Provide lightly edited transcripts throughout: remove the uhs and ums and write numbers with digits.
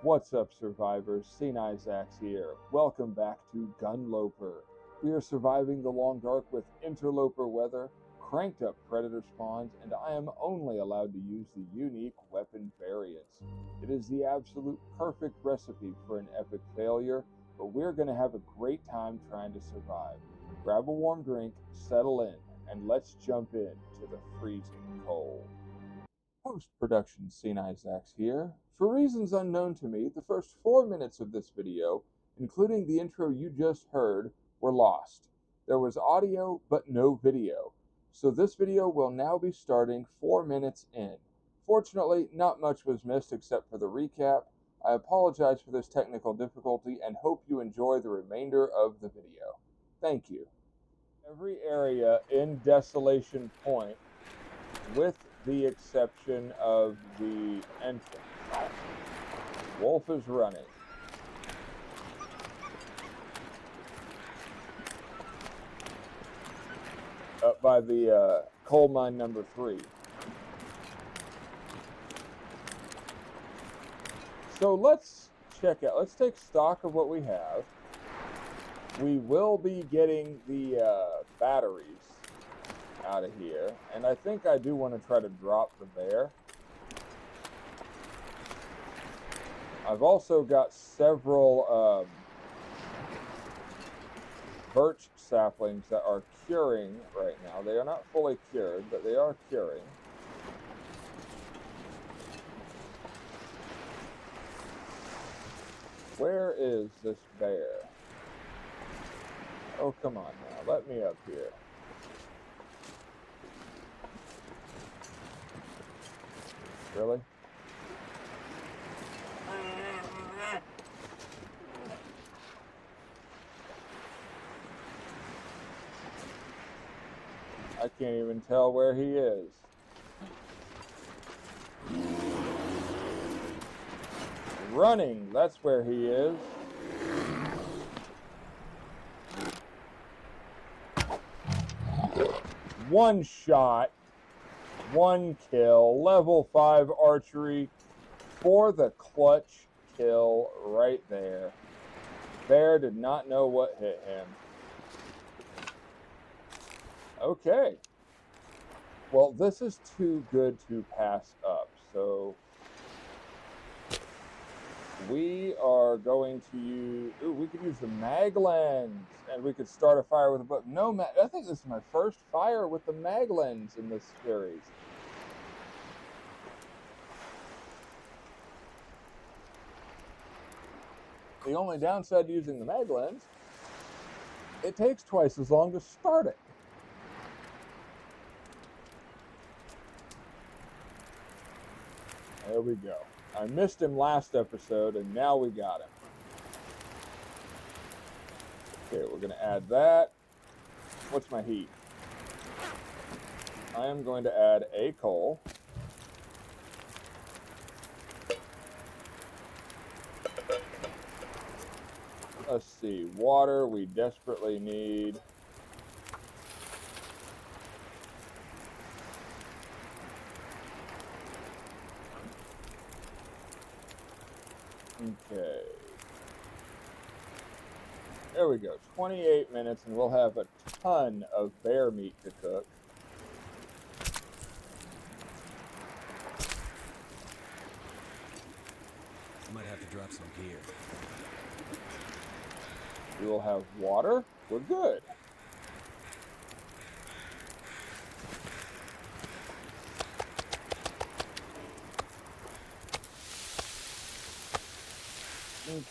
What's up, survivors? Izax here. Welcome back to Gunloper. We are surviving the long dark with interloper weather, cranked up predator spawns, and I am only allowed to use the unique weapon variants. It is the absolute perfect recipe for an epic failure, but we're going to have a great time trying to survive. Grab a warm drink, settle in, and let's jump in to the freezing cold. Post-production Izax here. For reasons unknown to me, the first 4 minutes of this video, including the intro you just heard, were lost. There was audio, but no video. So this video will now be starting 4 minutes in. Fortunately, not much was missed except for the recap. I apologize for this technical difficulty and hope you enjoy the remainder of the video. Thank you. Every area in Desolation Point, with the exception of the entrance. Wolf is running. Up by the coal mine number 3. So let's take stock of what we have. We will be getting the batteries out of here, and I think I do want to try to drop the bear. I've also got several birch saplings that are curing right now. They are not fully cured, but they are curing. Where is this bear? Oh, come on now, let me up here. Really? I can't even tell where he is. Running, that's where he is. One shot. 1 kill, level 5 archery for the clutch kill right there. Bear did not know what hit him. Okay. Well, this is too good to pass up, so we are going to use, we could use the mag lens, and we could start a fire with a book. No, I think this is my first fire with the mag lens in this series. The only downside to using the mag lens, it takes twice as long to start it. There we go. I missed him last episode, and now we got him. Okay, we're going to add that. What's my heat? I am going to add a coal. Let's see, water we desperately need. Okay. There we go, 28 minutes and we'll have a ton of bear meat to cook. I might have to drop some gear. We will have water. We're good.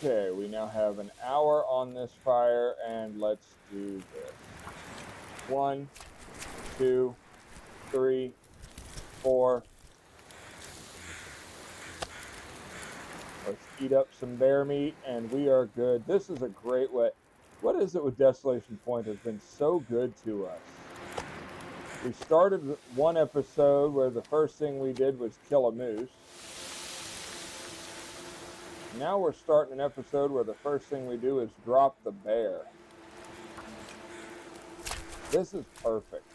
Okay, we now have an hour on this fire, and let's do this. 1, 2, 3, 4. Let's eat up some bear meat, and we are good. This is a great way. What is it with Desolation Point has been so good to us? We started one episode where the first thing we did was kill a moose. Now we're starting an episode where the first thing we do is drop the bear. This is perfect.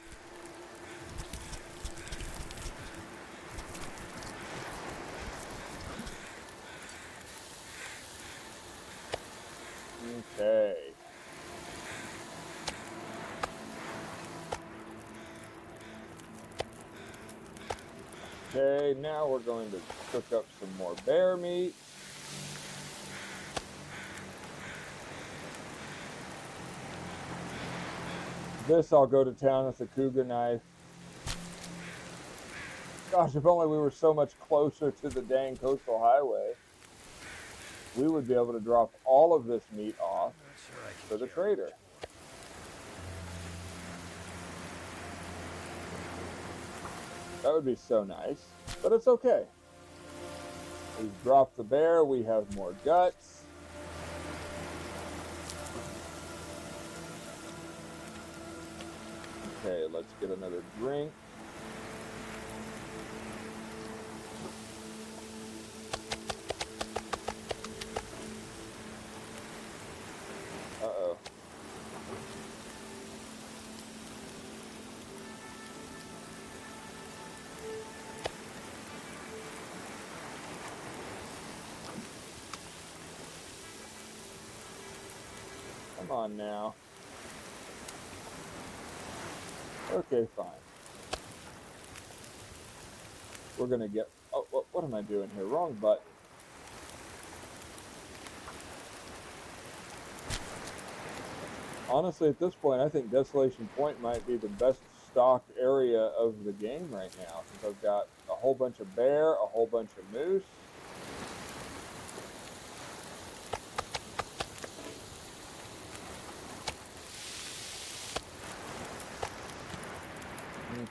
Okay. Okay, now we're going to cook up some more bear meat. This I'll go to town with the cougar knife. Gosh, if only we were so much closer to the dang coastal highway, we would be able to drop all of this meat off for the trader. That would be so nice, but it's okay. We've dropped the bear, we have more guts. Okay, let's get another drink. Uh-oh. Come on now. Okay, fine. We're gonna get... Oh, what am I doing here? Wrong button. Honestly, at this point, I think Desolation Point might be the best stocked area of the game right now, because I've got a whole bunch of bear, a whole bunch of moose.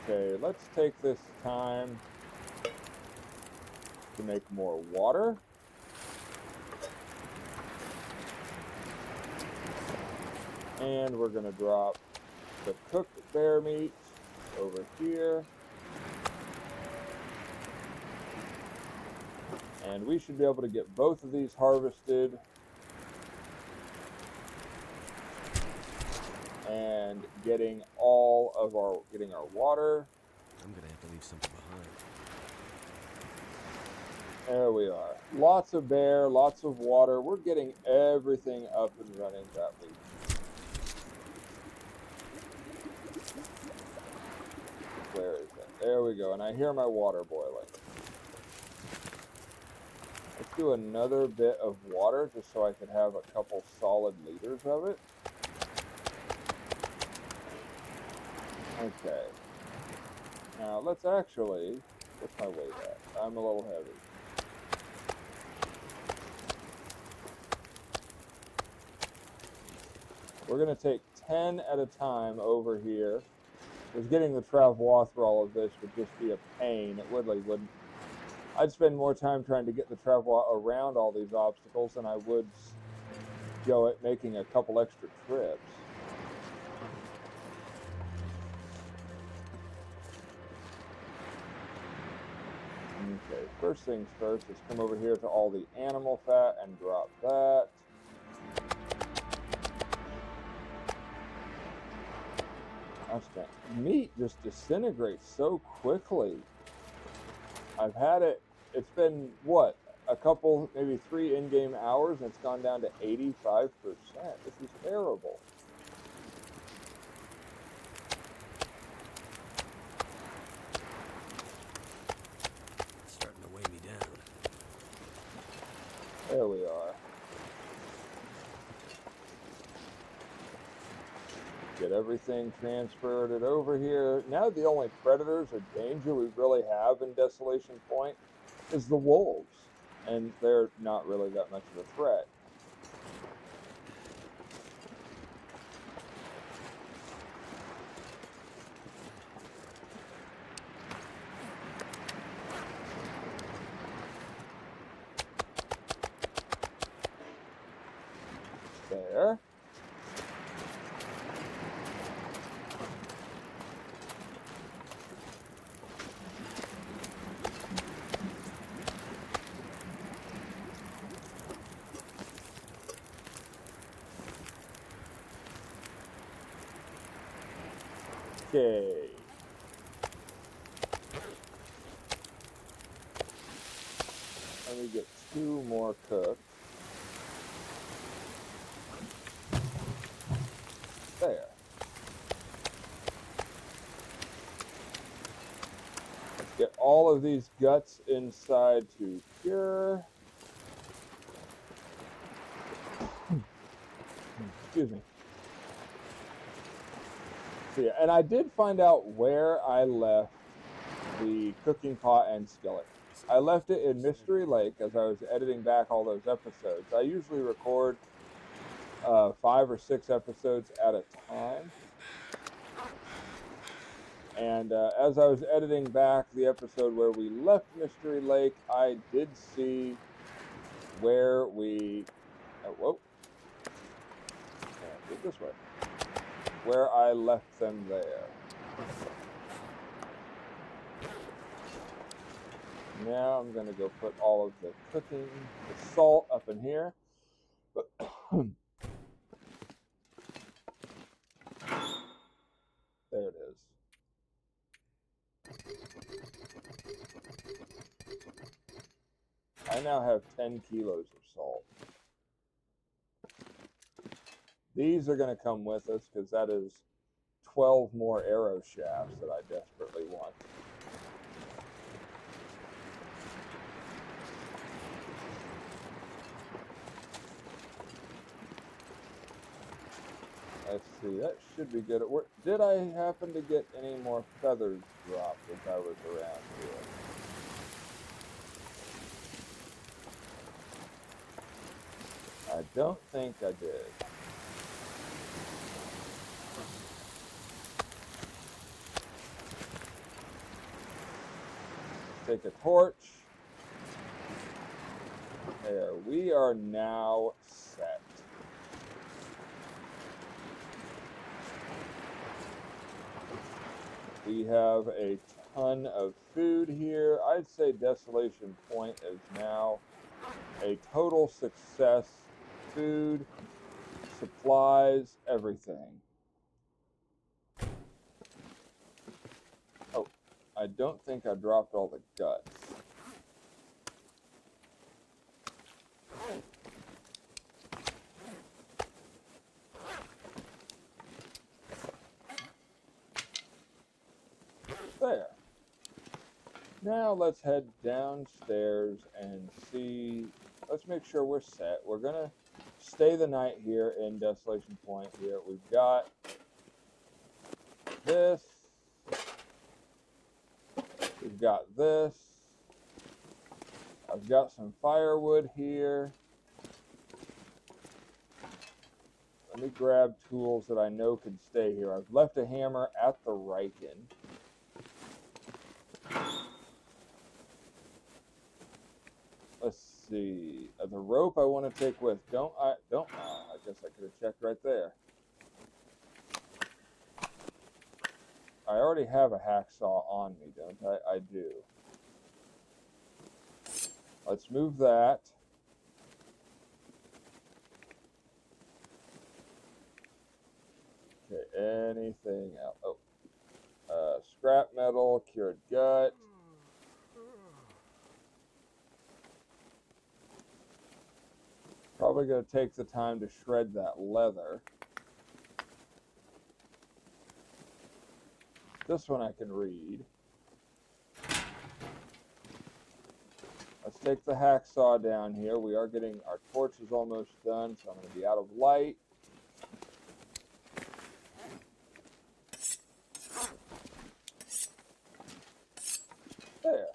Okay, let's take this time to make more water. And we're going to drop the cooked bear meat over here. And we should be able to get both of these harvested. And getting our water. I'm gonna have to leave something behind. There we are. Lots of bear, lots of water. We're getting everything up and running that we can. Where is it? There we go. And I hear my water boiling. Let's do another bit of water just so I could have a couple solid liters of it. Okay. Now let's actually, what's my weight at? I'm a little heavy. We're going to take 10 at a time over here. Because getting the Travois through all of this would just be a pain. It really wouldn't. I'd spend more time trying to get the Travois around all these obstacles than I would go at making a couple extra trips. Okay, first things first is come over here to all the animal fat and drop that. Gosh dang, meat just disintegrates so quickly. I've had it, it's been, what, a couple, maybe 3 in-game hours, and it's gone down to 85%. This is terrible. There we are. Get everything transferred it over here. Now the only predators or danger we really have in Desolation Point is the wolves. And they're not really that much of a threat. There. Okay. Let me get 2 more cooked. all of these guts inside to cure. Excuse me. So yeah, and I did find out where I left the cooking pot and skillet. I left it in Mystery Lake as I was editing back all those episodes. I usually record 5 or 6 episodes at a time. And as I was editing back the episode where we left Mystery Lake, I did see where we... whoa. Yeah, this way. Where I left them there. Now I'm going to go put all of the cooking, the salt up in here. There it is. I now have 10 kilos of salt. These are going to come with us because that is 12 more arrow shafts that I desperately want. Let's see, that should be good. Did I happen to get any more feathers dropped as I was around here? I don't think I did. Take a torch. There, we are now set. We have a ton of food here. I'd say Desolation Point is now a total success. Food, supplies, everything. Oh, I don't think I dropped all the guts. There. Now let's head downstairs and see. Let's make sure we're set. We're going to stay the night here in Desolation Point here. We've got this. We've got this. I've got some firewood here. Let me grab tools that I know can stay here. I've left a hammer at the Riken. Let's see. The rope I want to take with. I guess I could have checked right there. I already have a hacksaw on me, don't I? I do. Let's move that. Okay, anything else? Oh. Scrap metal, cured gut. Probably going to take the time to shred that leather. This one I can read. Let's take the hacksaw down here. We are getting, our torch is almost done, so I'm going to be out of light. There.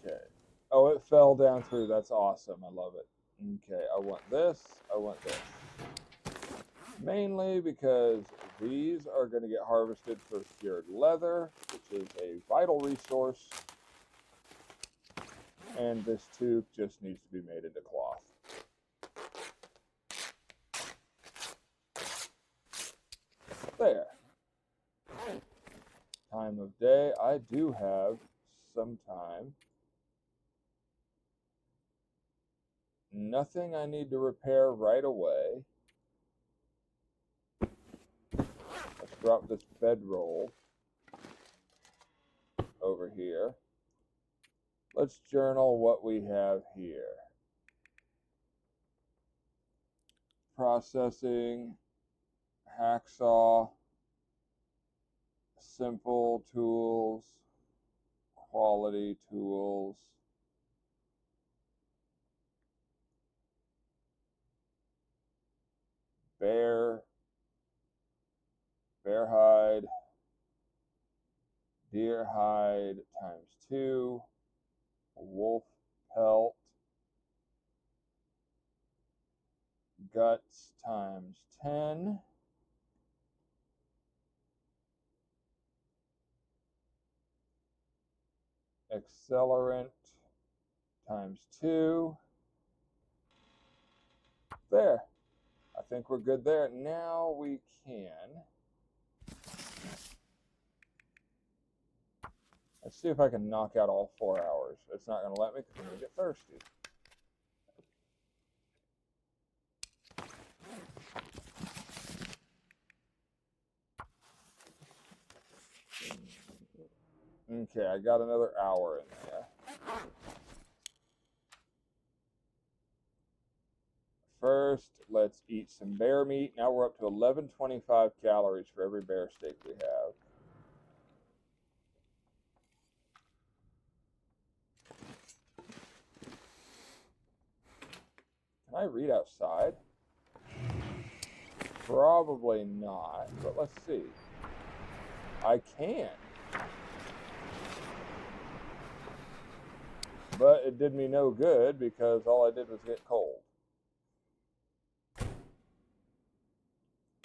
Okay. Oh, it fell down through. That's awesome. I love it. Okay, I want this. I want this. Mainly because these are going to get harvested for cured leather, which is a vital resource. And this tube just needs to be made into cloth. There. Time of day. I do have some time. Nothing I need to repair right away. Let's drop this bedroll over here. Let's journal what we have here. Processing, hacksaw, simple tools, quality tools, bear hide, deer hide ×2, wolf pelt, guts ×10, accelerant ×2. There. I think we're good there. Now we can... Let's see if I can knock out all 4 hours. It's not going to let me because I'm going to get thirsty. Okay, I got another hour in there. First, let's eat some bear meat. Now we're up to 1125 calories for every bear steak we have. Can I read outside? Probably not, but let's see. I can. But it did me no good because all I did was get cold.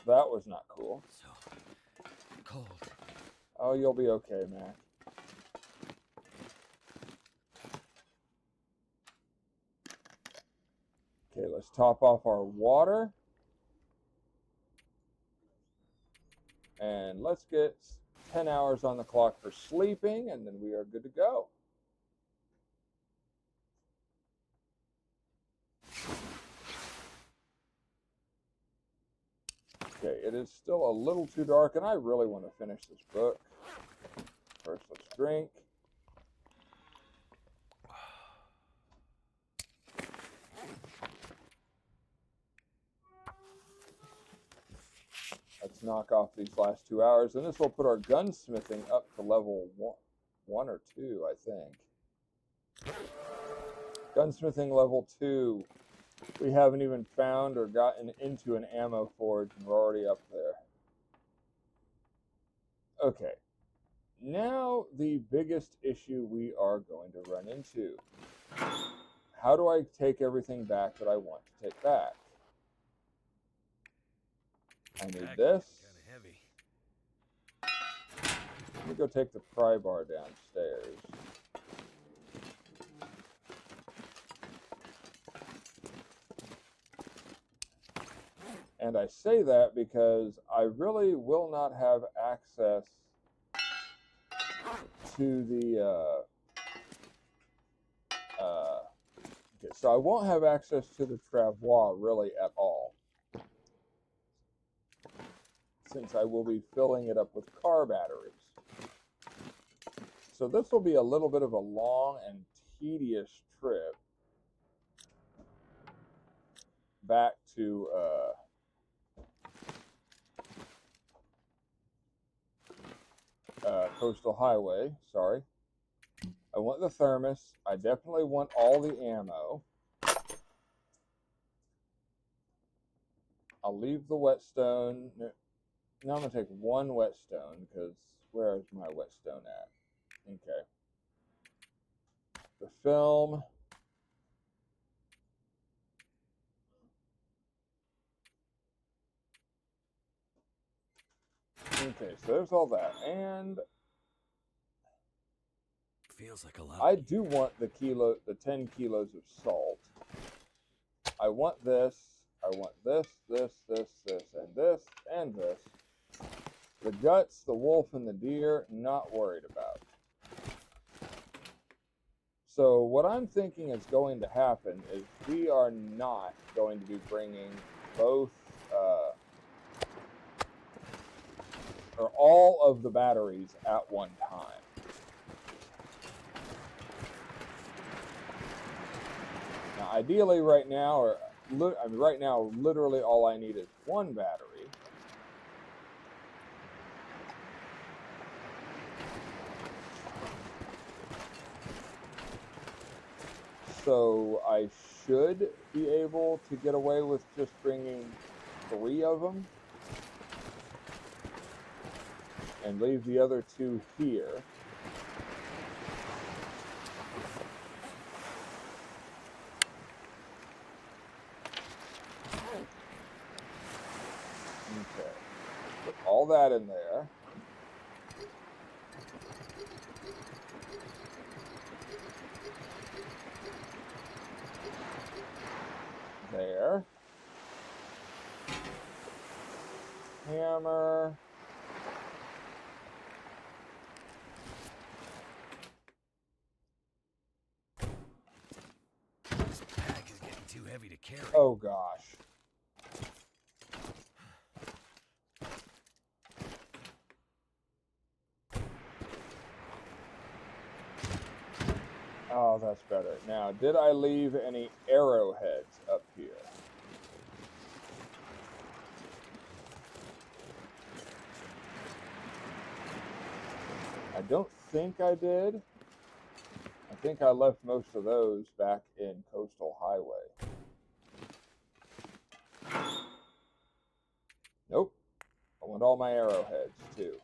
That was not cool. So cold. Oh, you'll be okay, Mac. Okay, let's top off our water. And let's get 10 hours on the clock for sleeping, and then we are good to go. Okay, it is still a little too dark, and I really want to finish this book. First, let's drink. Let's knock off these last 2 hours, and this will put our gunsmithing up to level 1 or 2, I think. Gunsmithing level 2. We haven't even found or gotten into an ammo forge, and we're already up there. Okay. Now, the biggest issue we are going to run into. How do I take everything back that I want to take back? I need this. Kinda heavy. Let me go take the pry bar downstairs. And I say that because I really will not have access to the, okay, so I won't have access to the Travois really at all, since I will be filling it up with car batteries. So this will be a little bit of a long and tedious trip back to, Coastal Highway, sorry. I want the thermos. I definitely want all the ammo. I'll leave the whetstone. Now I'm going to take one whetstone because where is my whetstone at? Okay. The film. Okay, so there's all that. And feels like a lot. I do want the 10 kilos of salt. I want this. I want this, this, this, this, and this, and this. The guts, the wolf, and the deer, not worried about. So what I'm thinking is going to happen is we are not going to be bringing both, or all of the batteries at one time. Now, ideally right now, or I mean, right now, literally all I need is one battery. So I should be able to get away with just bringing 3 of them and leave the other 2 here. Okay, put all that in there. There. Hammer. This pack is getting too heavy to carry. Oh gosh. Oh, that's better. Now, did I leave any arrowheads up here? I don't think I did. I think I left most of those back in Coastal Highway. Nope. I want all my arrowheads, too.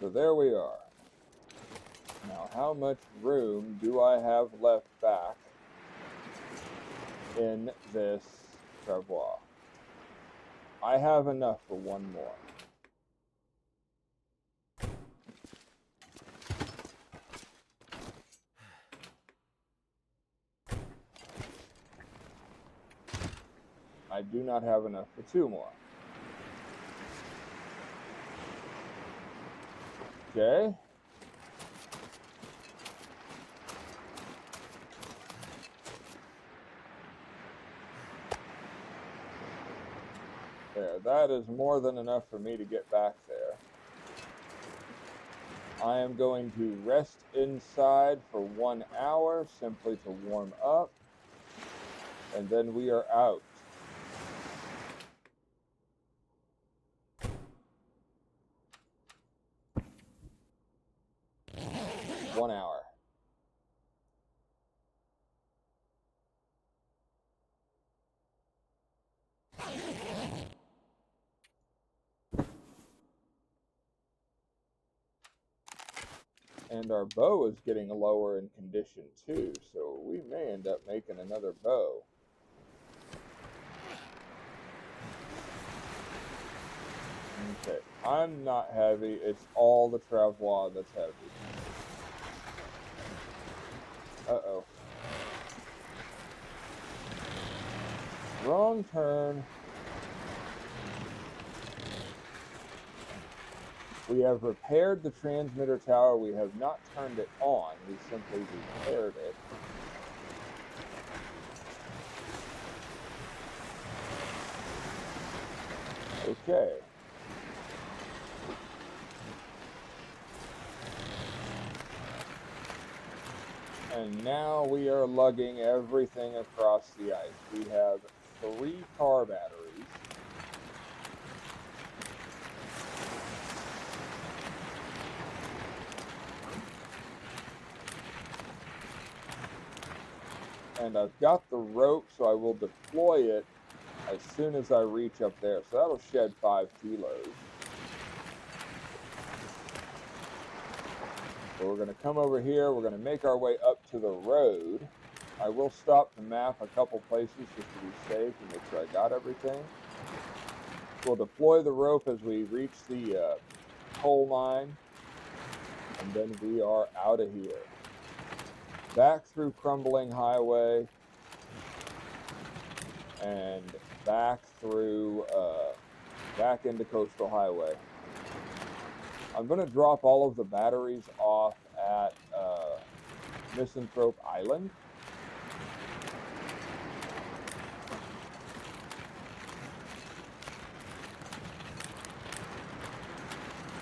So there we are. Now, how much room do I have left back in this Travois? I have enough for one more. I do not have enough for 2 more. Okay. There, that is more than enough for me to get back there. I am going to rest inside for 1 hour, simply to warm up, and then we are out. One hour. And our bow is getting lower in condition too, so we may end up making another bow. Okay, I'm not heavy, it's all the Travois that's heavy. Uh-oh. Wrong turn. We have repaired the transmitter tower. We have not turned it on. We simply repaired it. Okay. And now we are lugging everything across the ice. We have 3 car batteries. And I've got the rope, so I will deploy it as soon as I reach up there. So that'll shed 5 kilos. So we're going to come over here. We're going to make our way up to the road. I will stop to map a couple places just to be safe and make sure I got everything. We'll deploy the rope as we reach the coal mine. And then we are out of here. Back through Crumbling Highway and back through, back into Coastal Highway. I'm going to drop all of the batteries off at Misanthrope Island.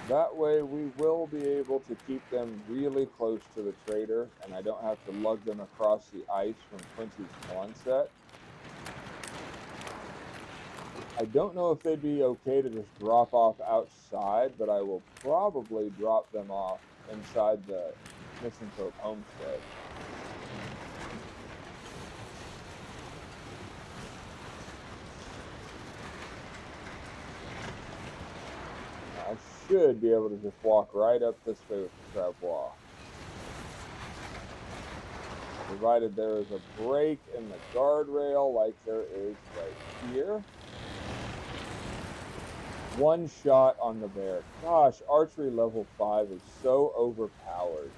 That way we will be able to keep them really close to the trader, and I don't have to lug them across the ice from Quincy's pawn set. I don't know if they'd be okay to just drop off outside, but I will probably drop them off inside the Misanthrope Homestead. I should be able to just walk right up this way with the Travois. Provided there is a break in the guardrail like there is right here. One shot on the bear. Gosh, archery level 5 is so overpowered.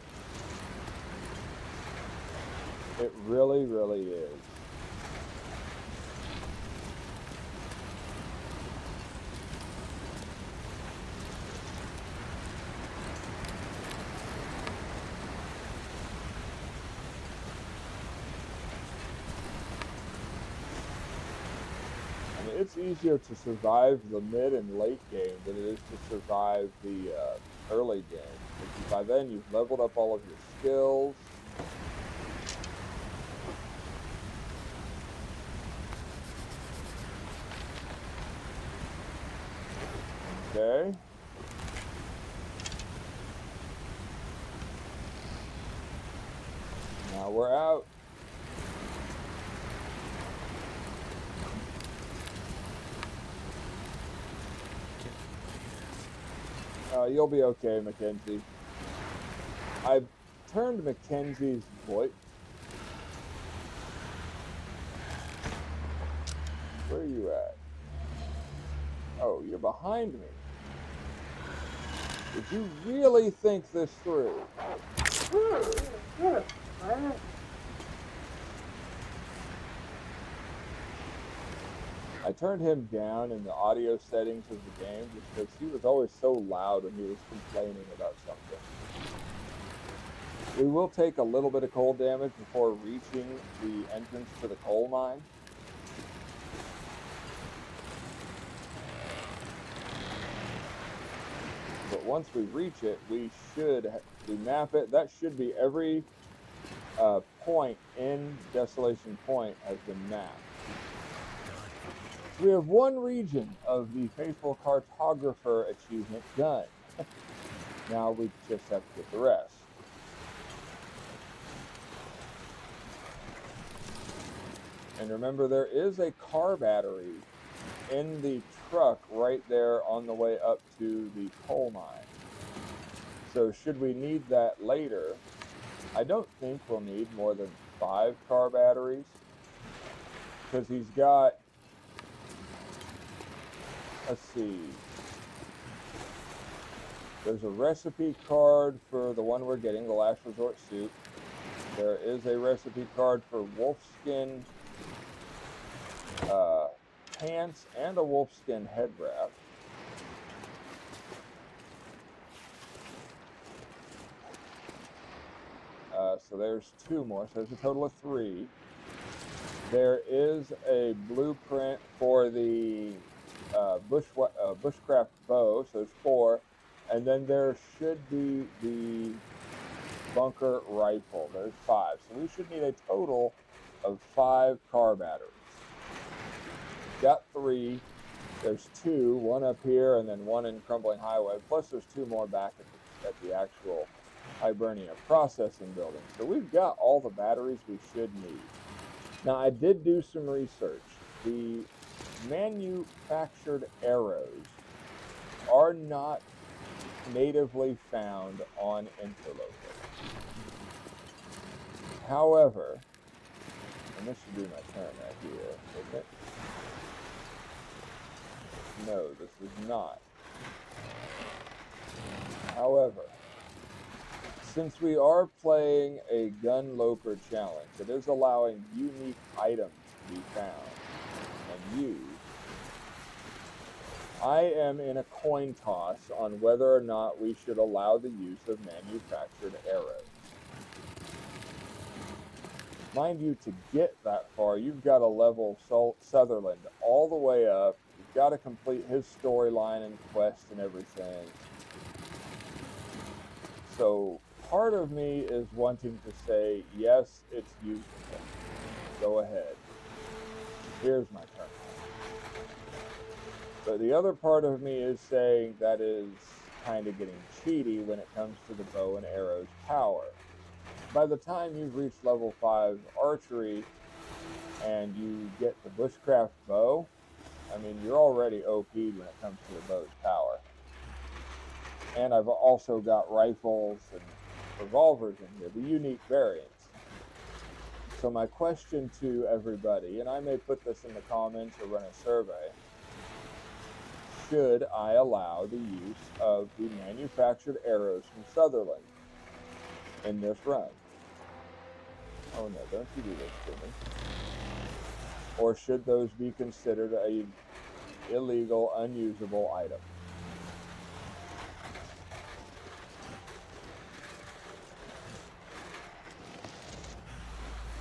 It really, really is. It's easier to survive the mid and late game than it is to survive the early game. Because by then you've leveled up all of your skills. Okay. Now we're out. You'll be okay, Mackenzie. I've turned Mackenzie's voice. Where are you at? Oh, you're behind me. Did you really think this through? I turned him down in the audio settings of the game just because he was always so loud when he was complaining about something. We will take a little bit of cold damage before reaching the entrance to the coal mine. But once we reach it, we map it. That should be every point in Desolation Point has been mapped. We have one region of the Faithful Cartographer achievement done. Now we just have to get the rest. And remember, there is a car battery in the truck right there on the way up to the coal mine. So should we need that later, I don't think we'll need more than 5 car batteries. Because he's got... Let's see. There's a recipe card for the one we're getting, the Last Resort suit. There is a recipe card for wolfskin pants and a wolfskin head wrap. So there's 2 more. So there's a total of 3. There is a blueprint for the bushcraft bow, so there's 4, and then there should be the bunker rifle. There's 5, so we should need a total of 5 car batteries. Got 3. There's 2, one up here and then one in Crumbling Highway. Plus there's 2 more back at the actual Hibernia Processing building. So we've got all the batteries we should need. Now I did do some research. The manufactured arrows are not natively found on Interloper. However, and this should be my turn right here, isn't it? No, this is not. However, since we are playing a Gunloper challenge, it is allowing unique items to be found and used. I am in a coin toss on whether or not we should allow the use of manufactured arrows. Mind you, to get that far, you've got to level Sutherland all the way up. You've got to complete his storyline and quest and everything. So part of me is wanting to say, yes, it's usable. Go ahead. Here's my turn. But the other part of me is saying that is kind of getting cheaty when it comes to the bow and arrow's power. By the time you've reached level 5 archery and you get the bushcraft bow, I mean, you're already OP'd when it comes to the bow's power. And I've also got rifles and revolvers in here, the unique variants. So my question to everybody, and I may put this in the comments or run a survey, should I allow the use of the manufactured arrows from Sutherland in this run? Oh no, don't you do this to me. Or should those be considered a illegal, unusable item?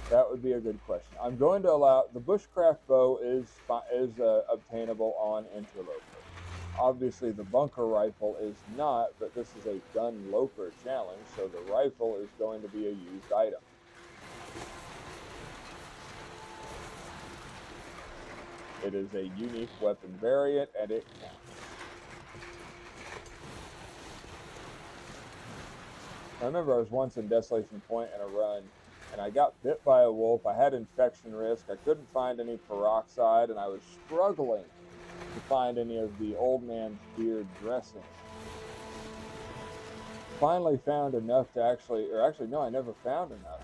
That would be a good question. I'm going to allow, the bushcraft bow is obtainable on Interloper. Obviously the bunker rifle is not, but this is a Gunloper challenge, so the rifle is going to be a used item. It is a unique weapon variant, and it counts. I remember I was once in Desolation Point in a run, and I got bit by a wolf. I had infection risk. I couldn't find any peroxide, and I was struggling to find any of the old man's beard dressing. Finally found enough to actually no, I never found enough.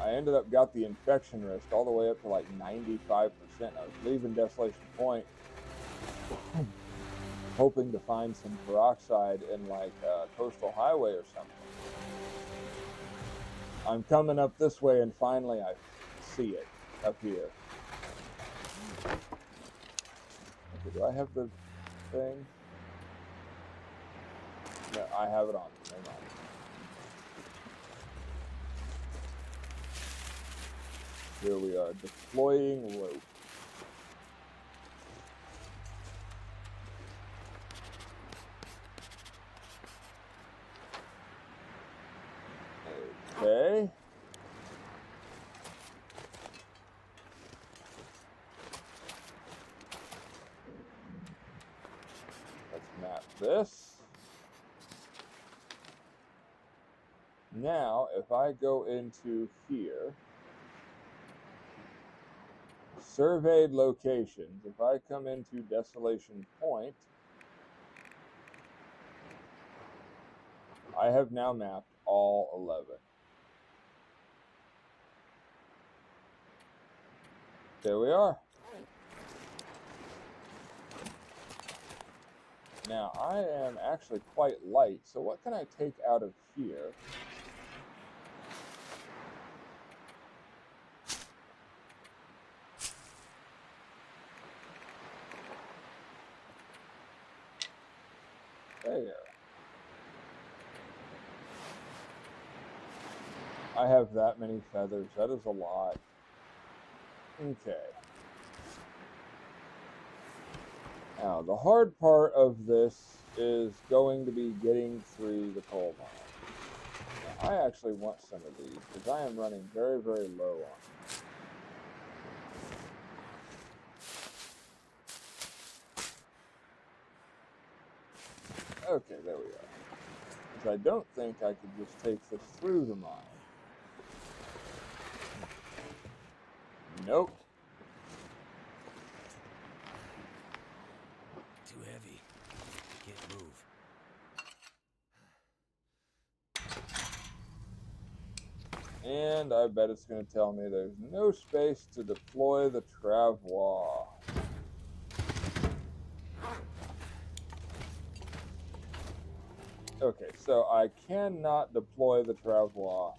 I ended up got the infection risk all the way up to like 95%. I was leaving Desolation Point hoping to find some peroxide in like Coastal Highway or something. I'm coming up this way and finally I see it up here. Okay, do I have the thing? No, I have it on. Never mind. Here we are, deploying rope. Okay. Let's map this. Now, if I go into here, surveyed locations, if I come into Desolation Point, I have now mapped all 11. There we are. Now, I am actually quite light, so what can I take out of here? There. I have that many feathers. That is a lot. Okay. Now, the hard part of this is going to be getting through the coal mine. Now, I actually want some of these because I am running very, very low on them. Okay, there we are. Because I don't think I could just take this through the mine. Nope. Too heavy. Can't move. And I bet it's going to tell me there's no space to deploy the Travois. Okay, so I cannot deploy the Travois.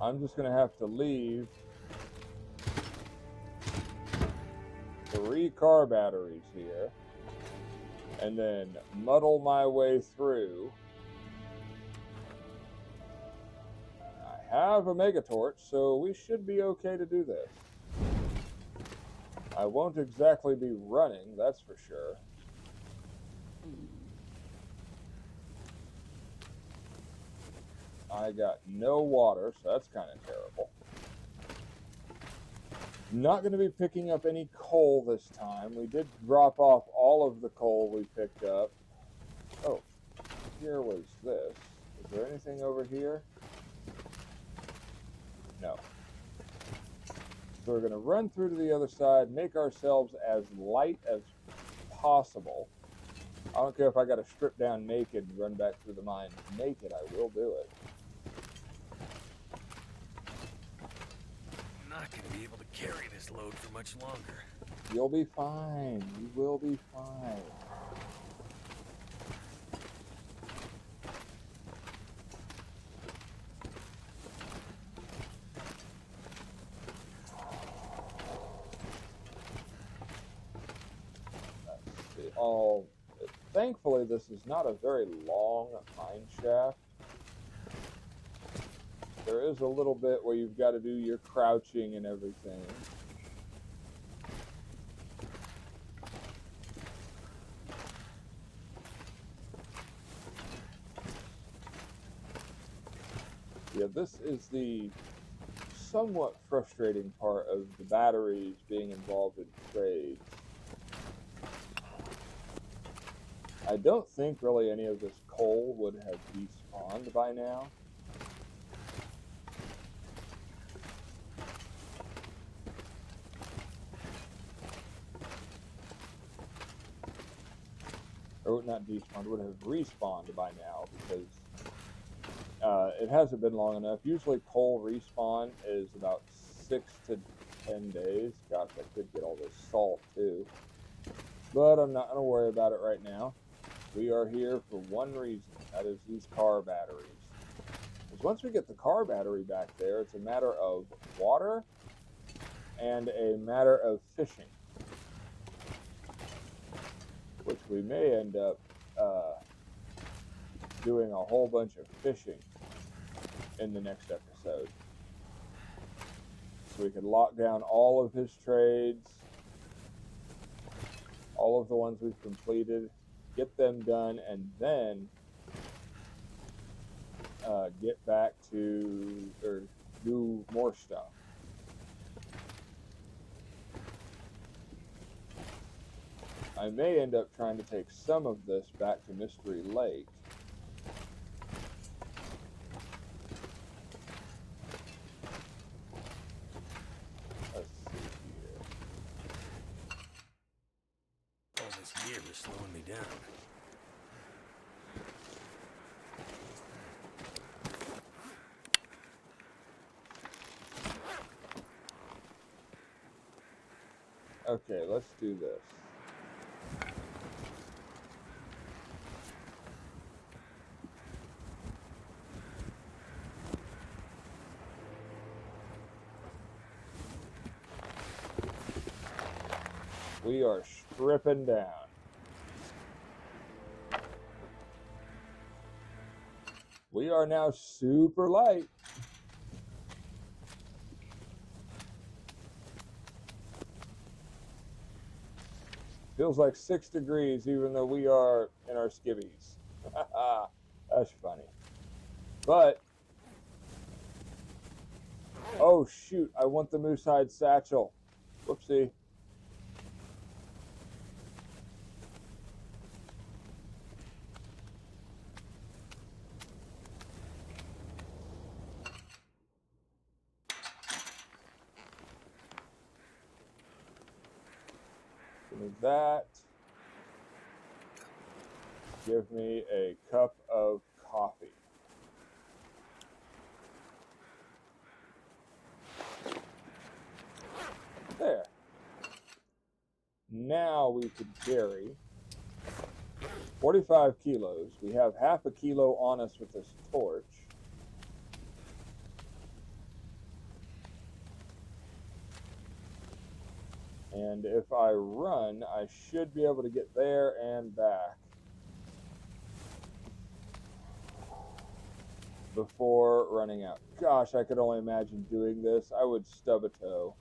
I'm just going to have to leave 3 car batteries here and then muddle my way through. I have a mega torch, so we should be okay to do this. I won't exactly be running, that's for sure. I got no water, so that's kind of terrible. Not going to be picking up any coal this time. We did drop off all of the coal we picked up. Oh, here was this. Is there anything over here? No. So we're going to run through to the other side, make ourselves as light as possible. I don't care if I got to strip down naked and run back through the mine naked, I will do it. I'm not going to be able to carry this load for much longer. You'll be fine. You will be fine. Thankfully, this is not a very long mine shaft. There is a little bit where you've got to do your crouching and everything. Yeah, this is the somewhat frustrating part of the batteries being involved in trades. I don't think really any of this coal would have despawned by now. Or not despawned, would have respawned by now, because it hasn't been long enough. Usually coal respawn is about 6 to 10 days. Gosh, I could get all this salt too. But I'm not going to worry about it right now. We are here for one reason, that is these car batteries. Because once we get the car battery back there, it's a matter of water and a matter of fishing. Which we may end up doing a whole bunch of fishing in the next episode. So we can lock down all of his trades, all of the ones we've completed, get them done, and then get back to, or do more stuff. I may end up trying to take some of this back to Mystery Lake. Let's see here. All this gear is slowing me down. Okay, let's do this. We are stripping down. We are now super light. Feels like 6 degrees even though we are in our skivvies. That's funny. But, oh shoot, I want the moose hide satchel. Whoopsie. Give me that. Give me a cup of coffee. There. Now we could carry 45 kilos. We have half a kilo on us with this torch. And if I run, I should be able to get there and back before running out. Gosh, I could only imagine doing this. I would stub a toe.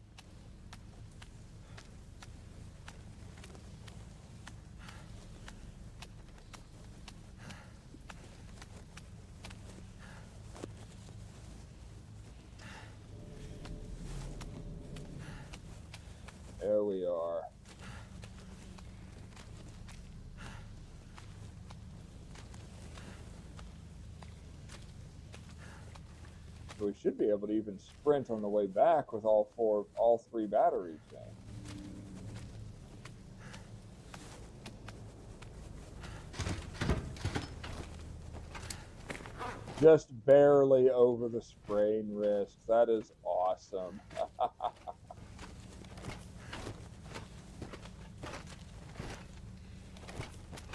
There we are. So we should be able to even sprint on the way back with all three batteries in. Just barely over the sprain risk. That is awesome.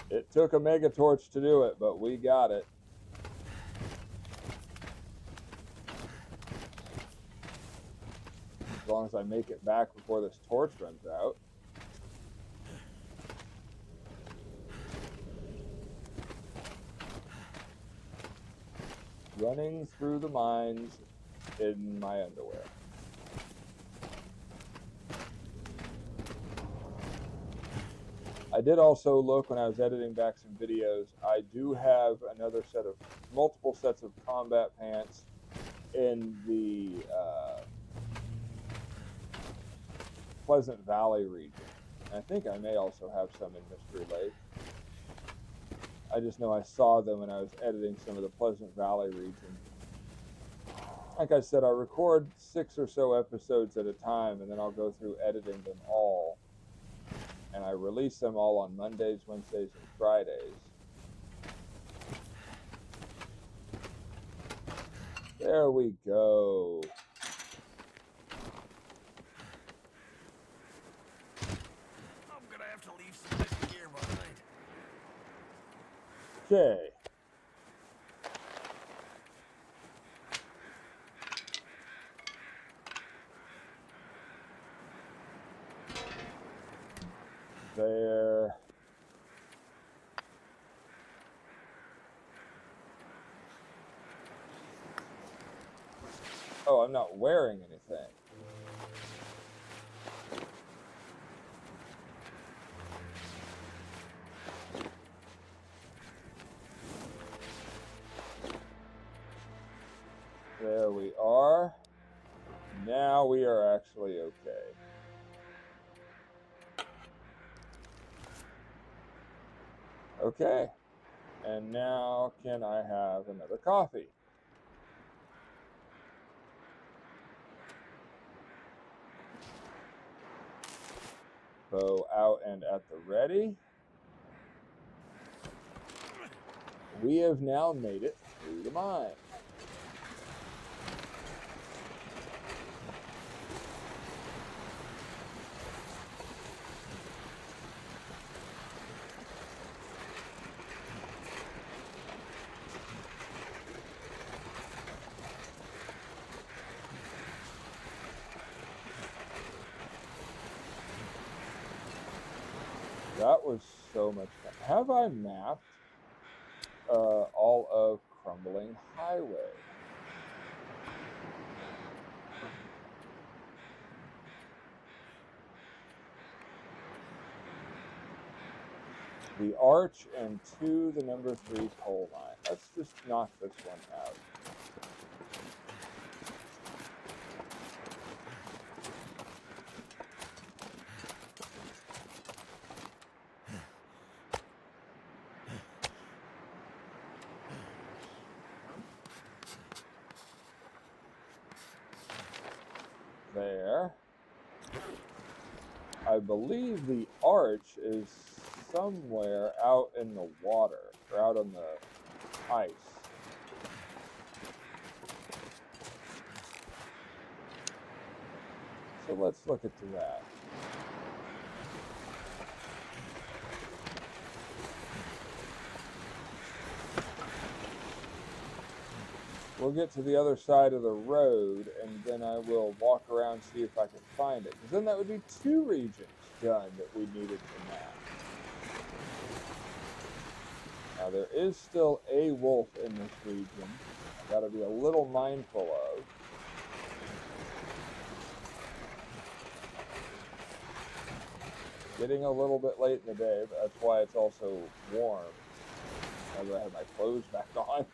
It took a mega torch to do it, but we got it. As long as I make it back before this torch runs out. Running through the mines in my underwear. I did also look when I was editing back some videos. I do have multiple sets of combat pants in the Pleasant Valley region. And I think I may also have some in Mystery Lake. I just know I saw them when I was editing some of the Pleasant Valley region. Like I said, I record 6 or so episodes at a time, and then I'll go through editing them all. And I release them all on Mondays, Wednesdays, and Fridays. There we go. I'm gonna have to leave some of this gear behind. Okay. There. Oh, I'm not wearing anything. There we are. Now we are actually okay. Okay. And now can I have another coffee? Bow out and at the ready. We have now made it through the mine. That was so much fun. Have I mapped all of Crumbling Highway? The arch and 2, the number 3 coal mine. Let's just knock this one out. There. I believe the arch is somewhere out in the water, or out on the ice. So let's look into that. We'll get to the other side of the road, and then I will walk around, see if I can find it. Because then that would be 2 regions done that we needed to map. Now, there is still a wolf in this region. I've got to be a little mindful of. Getting a little bit late in the day, but that's why it's also warm. Now that I have my clothes back on.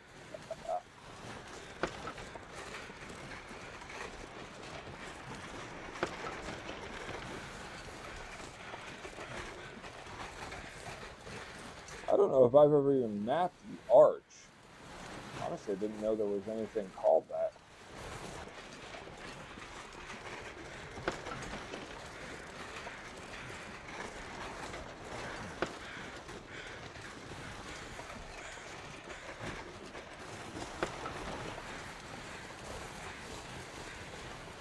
I don't know if I've ever even mapped the arch. Honestly, I didn't know there was anything called that.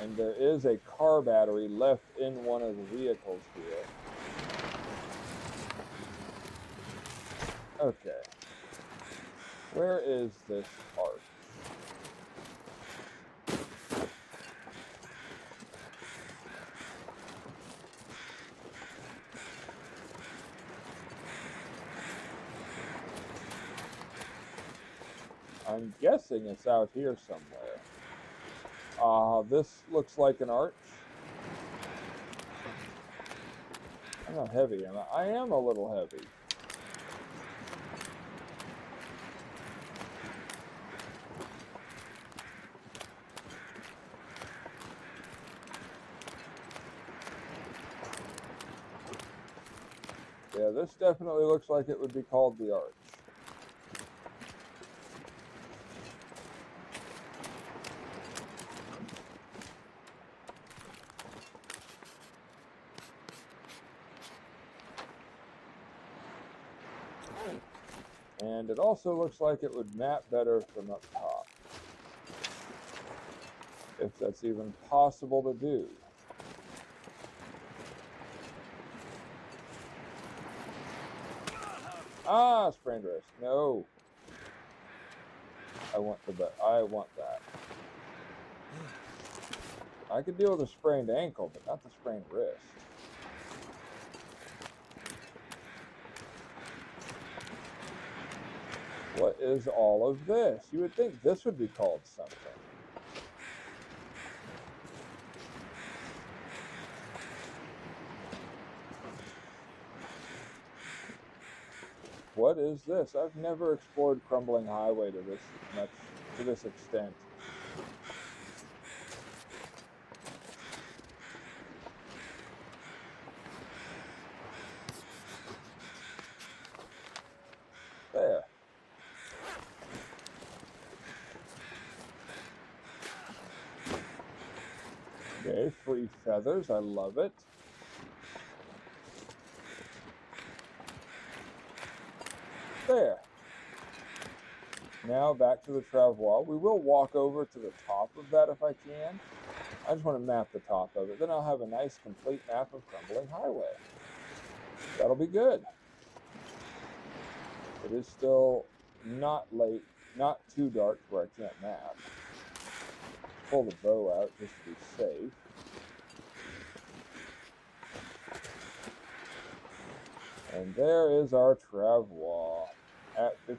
And there is a car battery left in one of the vehicles here. Okay. Where is this arch? I'm guessing it's out here somewhere. This looks like an arch. I'm not heavy, am I? I am a little heavy. Yeah, this definitely looks like it would be called the arch. And it also looks like it would map better from up top. If that's even possible to do. Ah, sprained wrist. No. I want that. I could deal with a sprained ankle, but not the sprained wrist. What is all of this? You would think this would be called something. What is this? I've never explored Crumbling Highway to this extent. There. Okay, free feathers. I love it. There. Now back to the Travois. We will walk over to the top of that if I can. I just want to map the top of it. Then I'll have a nice complete map of Crumbling Highway. That'll be good. It is still not late, not too dark where I can't map. Pull the bow out just to be safe. And there is our Travois at 50%.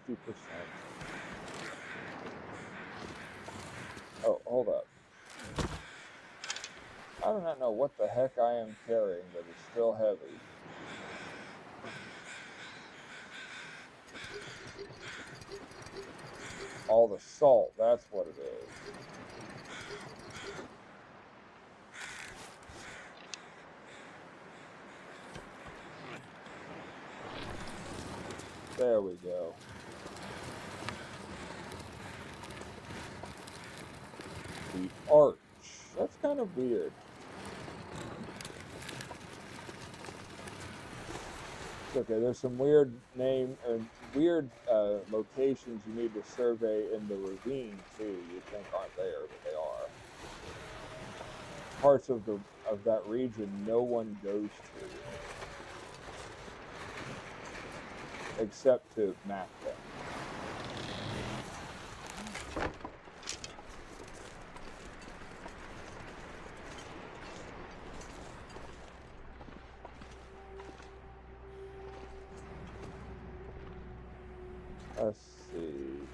Oh, hold up. I do not know what the heck I am carrying that is still heavy. All the salt, that's what it is. There we go. The arch. That's kind of weird. Okay, there's some weird locations you need to survey in the ravine too. You think aren't there, but they are. Parts of that region no one goes to, except to map them. Let's see.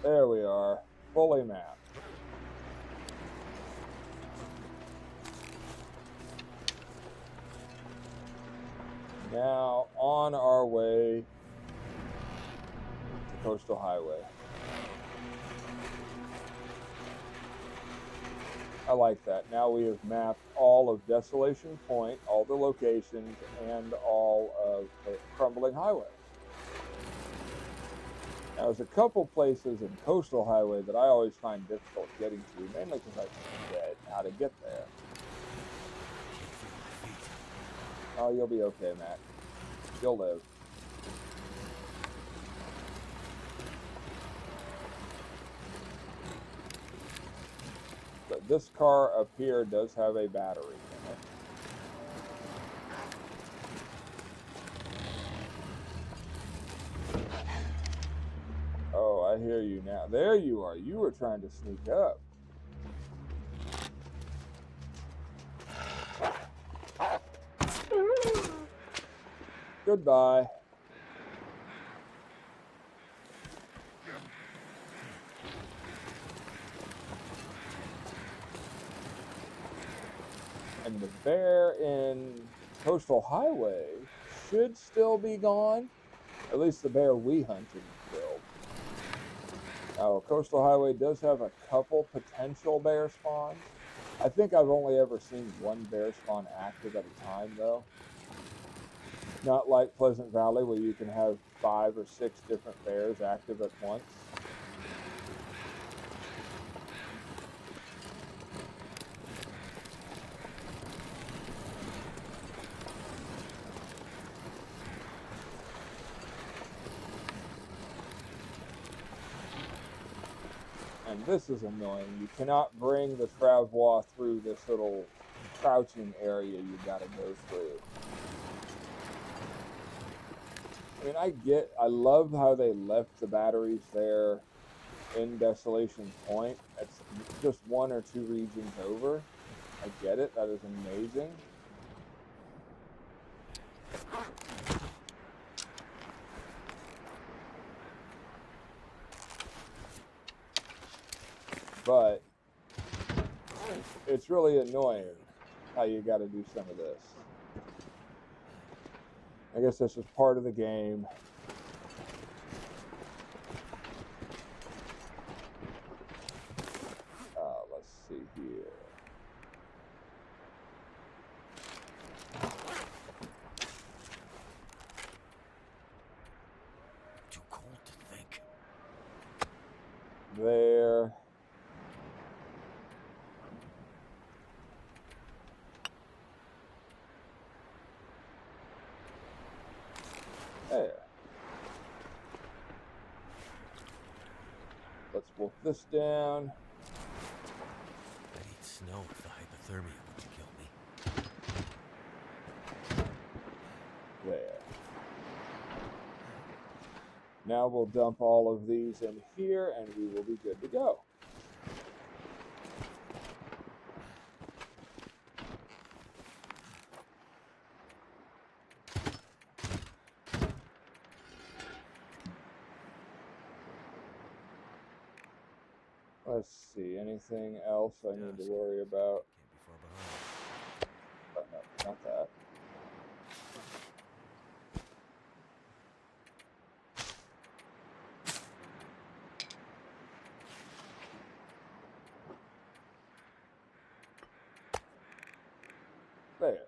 There we are, fully mapped. Now on our way to Coastal Highway. I like that. Now we have mapped all of Desolation Point, all the locations, and all of the Crumbling Highway. Now, there's a couple places in Coastal Highway that I always find difficult getting to, mainly because I forget how to get there. Oh, you'll be okay, Matt. You'll live. But this car up here does have a battery in it. Oh, I hear you now. There you are. You were trying to sneak up. Goodbye. And the bear in Coastal Highway should still be gone. At least the bear we hunted and killed. Now, Coastal Highway does have a couple potential bear spawns. I think I've only ever seen one bear spawn active at a time, though. Not like Pleasant Valley, where you can have 5 or 6 different bears active at once. And this is annoying. You cannot bring the Travois through this little crouching area you gotta go through. I mean, I love how they left the batteries there in Desolation Point. It's just 1 or 2 regions over. I get it. That is amazing. But it's really annoying how you got to do some of this. I guess this is part of the game. Let's see here. Too cold to think. There. There. Let's wolf this down. I need snow if the hypothermia wouldn't kill me. There. Now we'll dump all of these in here and we will be good to go. Let's see, anything else I need to worry about? Can't be far behind. No, not that. There.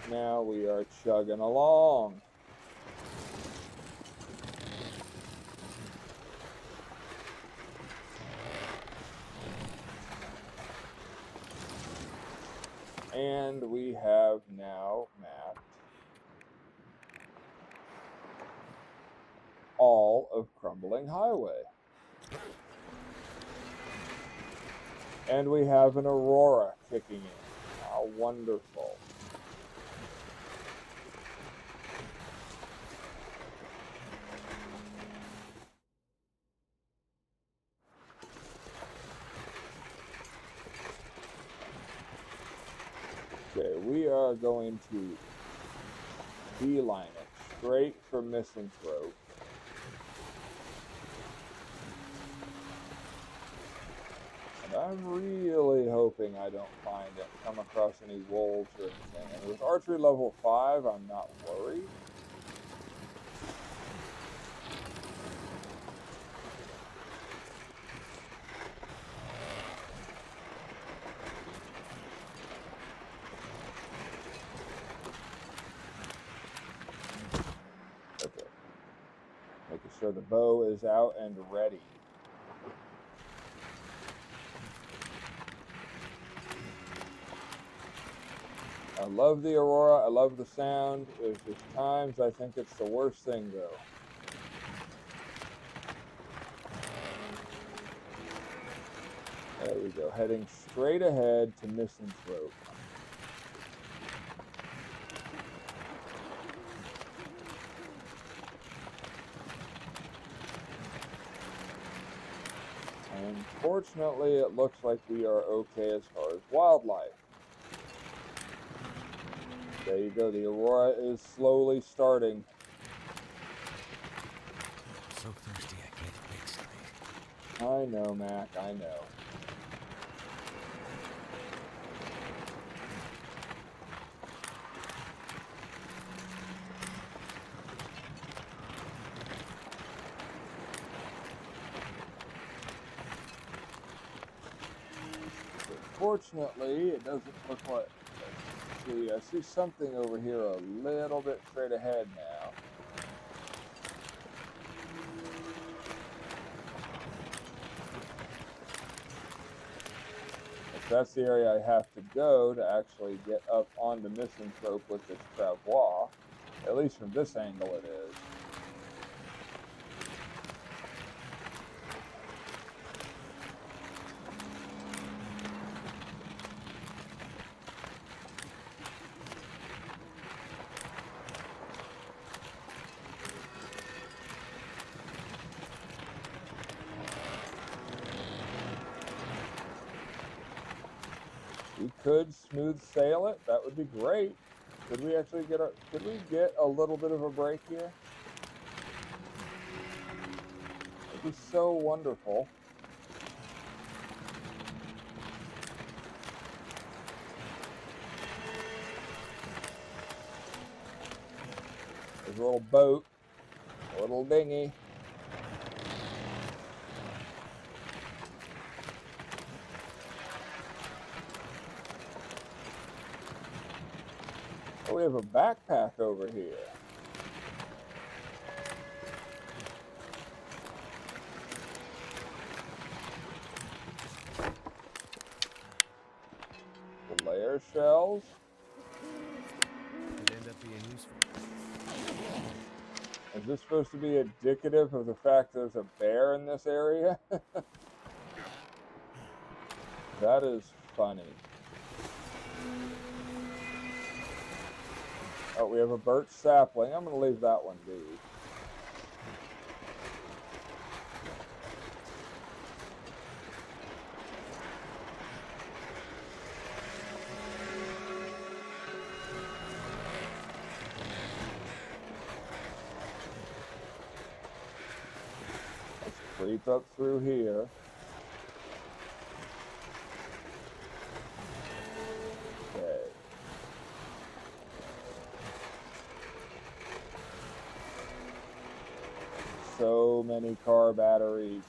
Now we are chugging along. And we have now mapped all of Crumbling Highway. And we have an aurora kicking in. How wonderful. Okay, we are going to beeline it straight for Misanthrope. And I'm really hoping I don't come across any wolves or anything. And with archery level 5, I'm not worried. sure the bow is out and ready. I love the aurora, I love the sound. There's just times I think it's the worst thing though. There we go, heading straight ahead to Misanthrope. Unfortunately, it looks like we are okay as far as wildlife. There you go, the aurora is slowly starting. So thirsty I can't think straight. I know, Mac, I know. Fortunately, it doesn't look like... I see something over here a little bit straight ahead now. That's the area I have to go to actually get up onto Misanthrope with this Travois. At least from this angle it is. We could smooth sail it. That would be great. Could we actually get a little bit of a break here? It'd be so wonderful. There's a little boat, a little dinghy. Oh, we have a backpack over here. The layer shells. Could end up being useful. Is this supposed to be indicative of the fact there's a bear in this area? That is funny. Oh, we have a birch sapling. I'm going to leave that one be. Let's creep up through here. Okay. So many car batteries.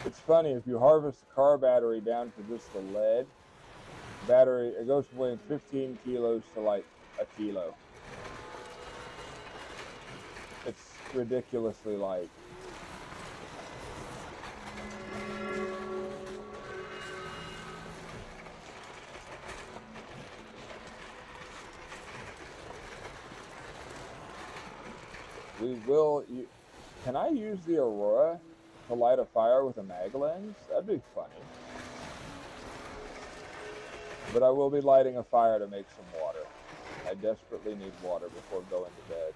It's funny, if you harvest the car battery down to just the lead, battery, it goes from weighing 15 kilos to like a kilo. It's ridiculously light. We will... Can I use the aurora to light a fire with a mag lens? That'd be funny. But I will be lighting a fire to make some water. I desperately need water before going to bed.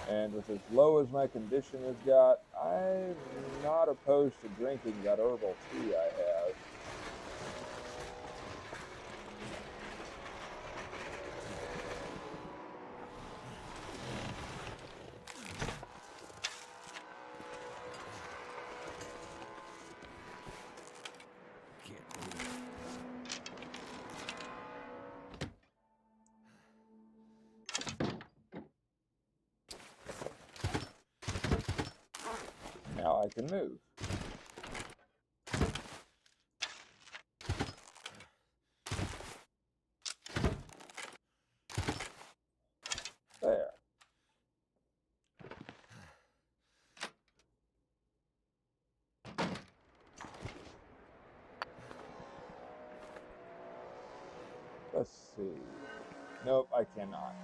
And with as low as my condition has got, I'm not opposed to drinking that herbal tea I have. Now I can move. There. see. Nope, I cannot.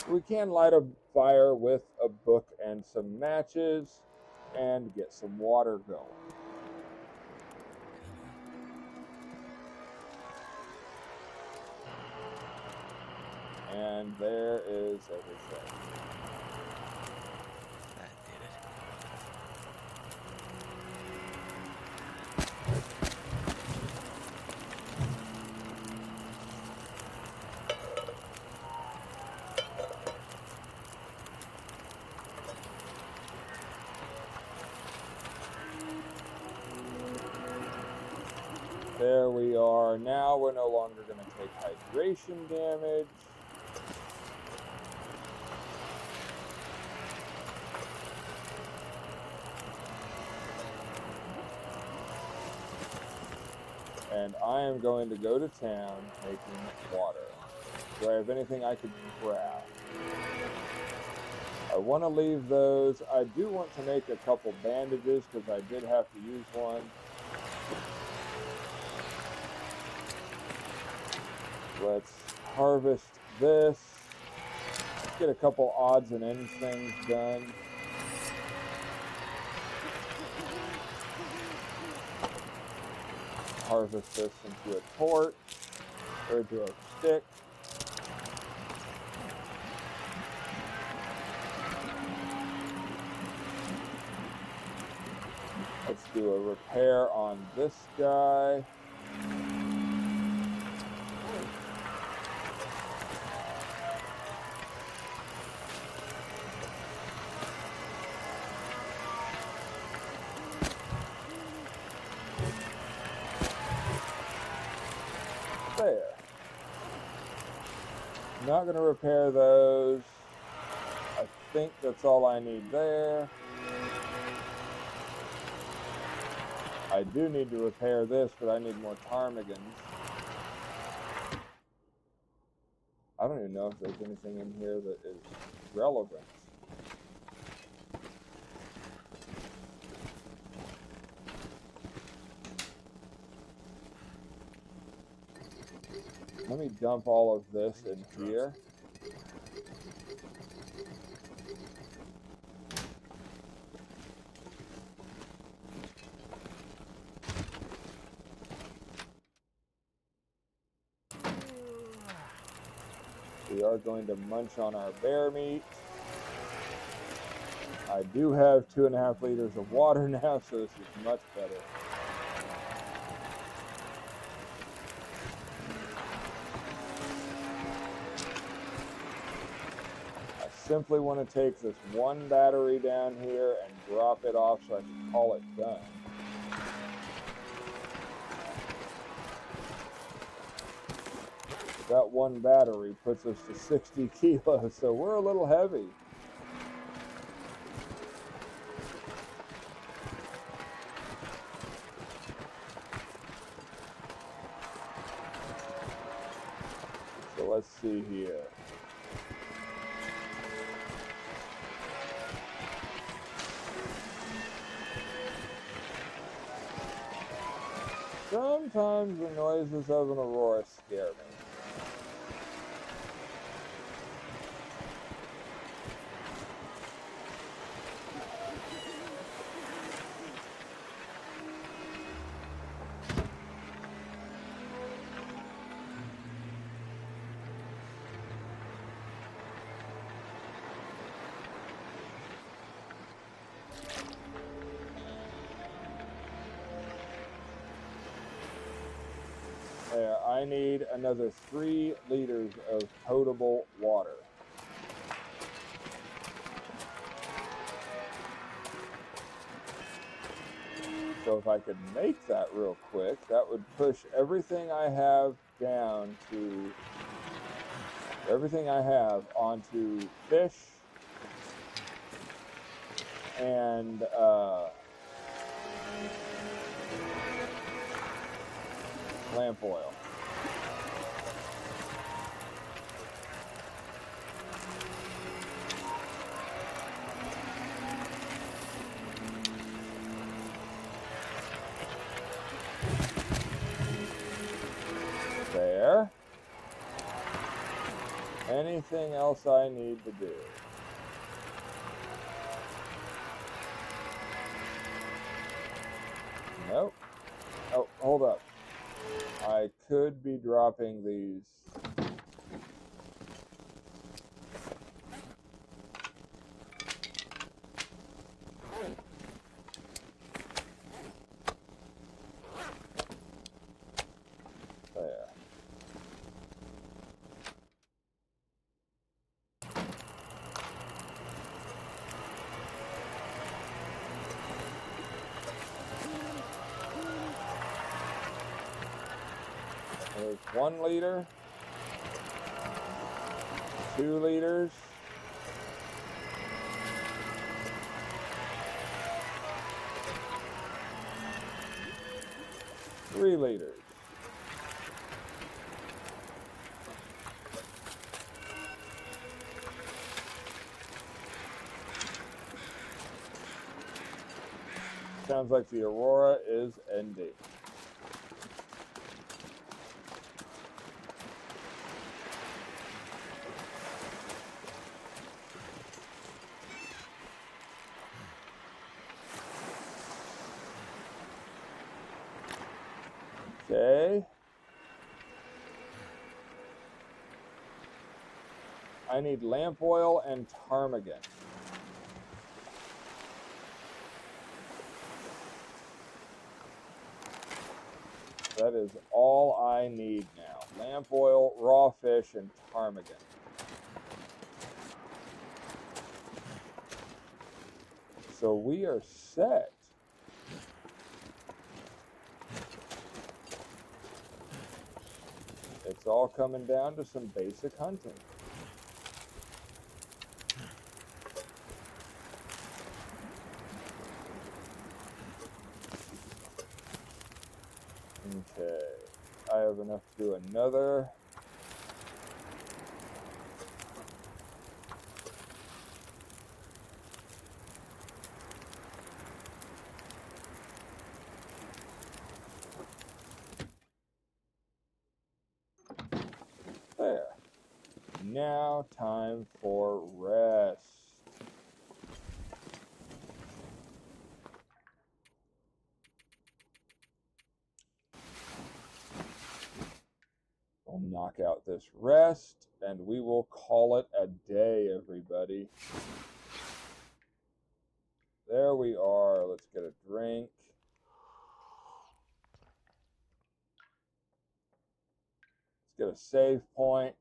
We can light a fire with a book and some matches and get some water going. And there is everything. That did it. There we are. Now we're no longer going to take hydration damage. And I am going to go to town making water. Do I have anything I could craft? I want to leave those. I do want to make a couple bandages because I did have to use one. Let's harvest this. Let's get a couple odds and ends things done. Harvest this into a torch, or into a stick. Let's do a repair on this guy. There. Not going to repair those. I think that's all I need there. I do need to repair this, but I need more ptarmigans. I don't even know if there's anything in here that is relevant. Let me dump all of this in here. We are going to munch on our bear meat. I do have 2.5 liters of water now, so this is much better. I simply want to take this one battery down here and drop it off so I can call it done. That one battery puts us to 60 kilos, so we're a little heavy. So let's see here. Sometimes the noises of an aurora scare me. There, I need another 3 liters of potable water. So if I could make that real quick, that would push everything I have down to, everything I have onto fish and lamp oil. There. Anything else I need to do? Nope. Oh, hold up. I could be dropping these. There. There's 1 liter, 2 liters, 3 liters. Sounds like the Aurora is ending. Okay. I need lamp oil and ptarmigan. That is all I need now. Lamp oil, raw fish, and ptarmigan. So we are set. It's all coming down to some basic hunting. Okay, I have enough to do another. There. Now time for rest. We'll knock out this rest, and we will call it a day, everybody. There we are. Let's get a drink. Let's get a save point.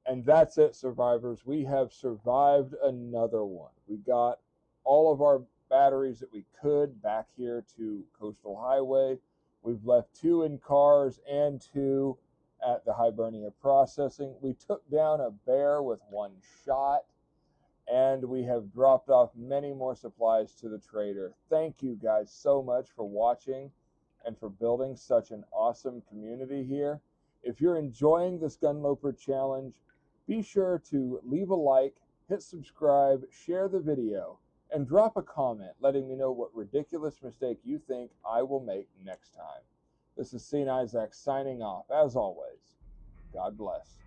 And that's it, survivors. We have survived another one. We got all of our batteries that we could back here to Coastal Highway. We've left 2 in cars and 2 at the Hibernia Processing. We took down a bear with 1 shot, and we have dropped off many more supplies to the trader. Thank you guys so much for watching and for building such an awesome community here. If you're enjoying this Gunloper challenge, be sure to leave a like, hit subscribe, share the video, and drop a comment letting me know what ridiculous mistake you think I will make next time. This is Izax signing off. As always, God bless.